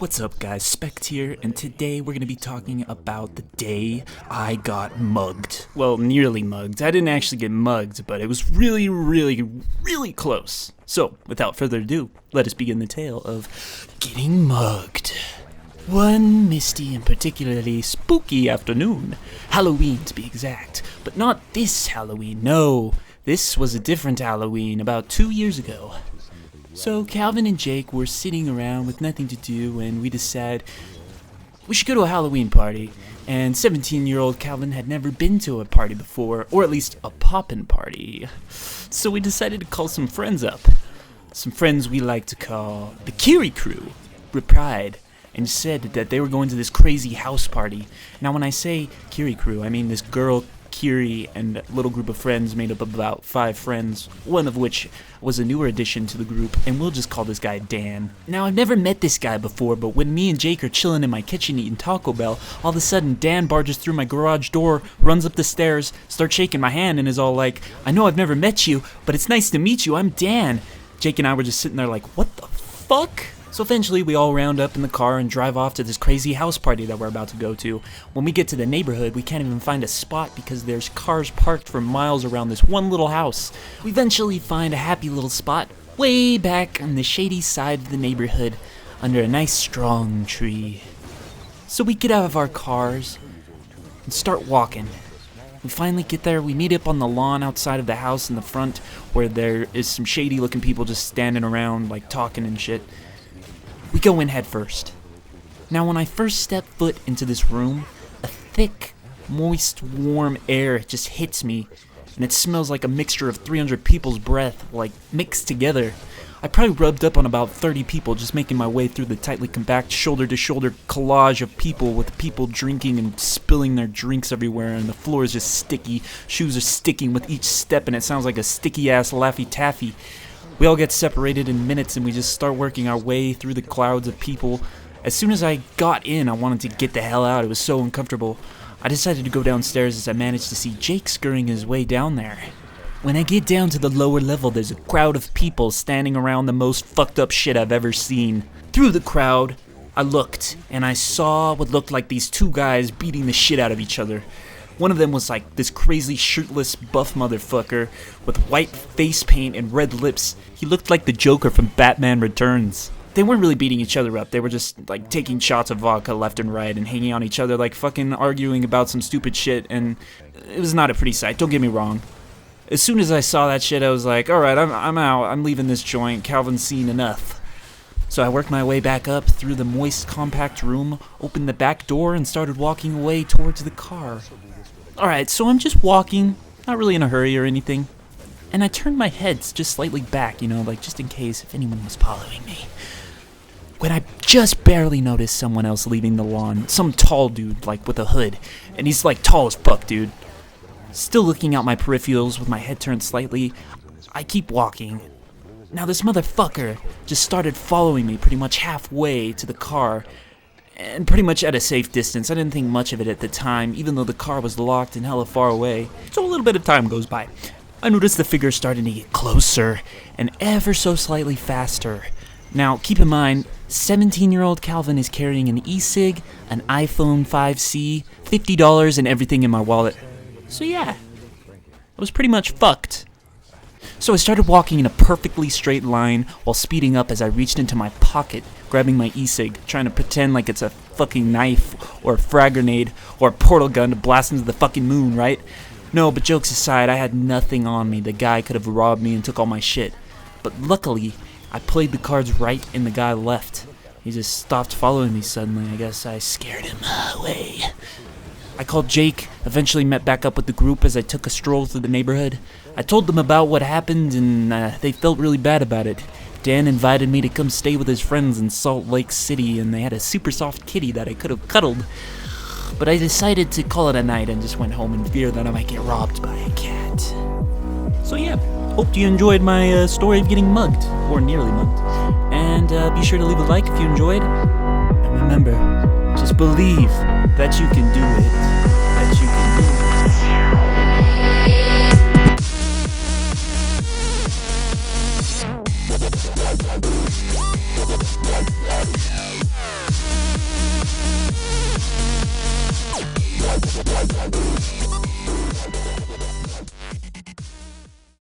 What's up guys, Specked here, and today we're going to be talking about the day I got mugged. Well, nearly mugged. I didn't actually get mugged, but it was really close. So, without further ado, let us begin the tale of getting mugged. One misty and particularly spooky afternoon, Halloween to be exact, but not this Halloween, no. This was a different Halloween about 2 years ago. So Calvin and Jake were sitting around with nothing to do, and we decided we should go to a Halloween party. And 17-year-old Calvin had never been to a party before, or at least a poppin' party. So we decided to call some friends up. Some friends we like to call the Kiri crew replied and said that they were going to this crazy house party. Now when I say Kiri crew, I mean this girl Kiri and a little group of friends made up of about 5 friends, one of which was a newer addition to the group, and we'll just call this guy Dan. Now, I've never met this guy before, but when me and Jake are chilling in my kitchen eating Taco Bell, all of a sudden Dan barges through my garage door, runs up the stairs, starts shaking my hand, and is all like, "I know I've never met you, but it's nice to meet you, I'm Dan." Jake and I were just sitting there like, what the fuck? So eventually we all round up in the car and drive off to this crazy house party that we're about to go to. When we get to the neighborhood, we can't even find a spot because there's cars parked for miles around this one little house. We eventually find a happy little spot way back on the shady side of the neighborhood under a nice strong tree. So we get out of our cars and start walking. We finally get there, we meet up on the lawn outside of the house in the front where there is some shady looking people just standing around like talking and shit. We go in head first. Now when I first step foot into this room, a thick, moist, warm air just hits me, and it smells like a mixture of 300 people's breath, like mixed together. I probably rubbed up on about 30 people just making my way through the tightly compact shoulder-to-shoulder collage of people with people drinking and spilling their drinks everywhere, and the floor is just sticky, shoes are sticking with each step, and it sounds like a sticky-ass Laffy Taffy. We all get separated in minutes and we just start working our way through the clouds of people. As soon as I got in, I wanted to get the hell out. It was so uncomfortable. I decided to go downstairs as I managed to see Jake scurrying his way down there. When I get down to the lower level, there's a crowd of people standing around the most fucked up shit I've ever seen. Through the crowd, I looked and I saw what looked like these 2 guys beating the shit out of each other. One of them was like this crazy shirtless buff motherfucker with white face paint and red lips. He looked like the Joker from Batman Returns. They weren't really beating each other up, they were just like taking shots of vodka left and right and hanging on each other like fucking arguing about some stupid shit, and it was not a pretty sight, don't get me wrong. As soon as I saw that shit I was like, alright, I'm out, I'm leaving this joint, Calvin's seen enough. So I worked my way back up through the moist compact room, opened the back door and started walking away towards the car. Alright, so I'm just walking, not really in a hurry or anything, and I turned my head just slightly back, you know, like just in case if anyone was following me. When I just barely noticed someone else leaving the lawn, some tall dude, like with a hood, and he's like tall as fuck, dude. Still looking out my peripherals with my head turned slightly, I keep walking. Now this motherfucker just started following me pretty much halfway to the car, and pretty much at a safe distance. I didn't think much of it at the time, even though the car was locked and hella far away. So a little bit of time goes by. I noticed the figure starting to get closer, and ever so slightly faster. Now, keep in mind, 17-year-old Calvin is carrying an e-cig, an iPhone 5C, $50, and everything in my wallet. So yeah, I was pretty much fucked. So I started walking in a perfectly straight line while speeding up as I reached into my pocket, grabbing my e-cig, trying to pretend like it's a fucking knife or a frag grenade or a portal gun to blast into the fucking moon, right? No, but jokes aside, I had nothing on me. The guy could have robbed me and took all my shit. But luckily, I played the cards right and the guy left. He just stopped following me suddenly. I guess I scared him away. I called Jake, eventually met back up with the group as I took a stroll through the neighborhood. I told them about what happened and they felt really bad about it. Dan invited me to come stay with his friends in Salt Lake City, and they had a super soft kitty that I could have cuddled. But I decided to call it a night and just went home in fear that I might get robbed by a cat. So yeah, hope you enjoyed my story of getting mugged, or nearly mugged. And be sure to leave a like if you enjoyed. And remember, just believe that you can do it. That you can do it.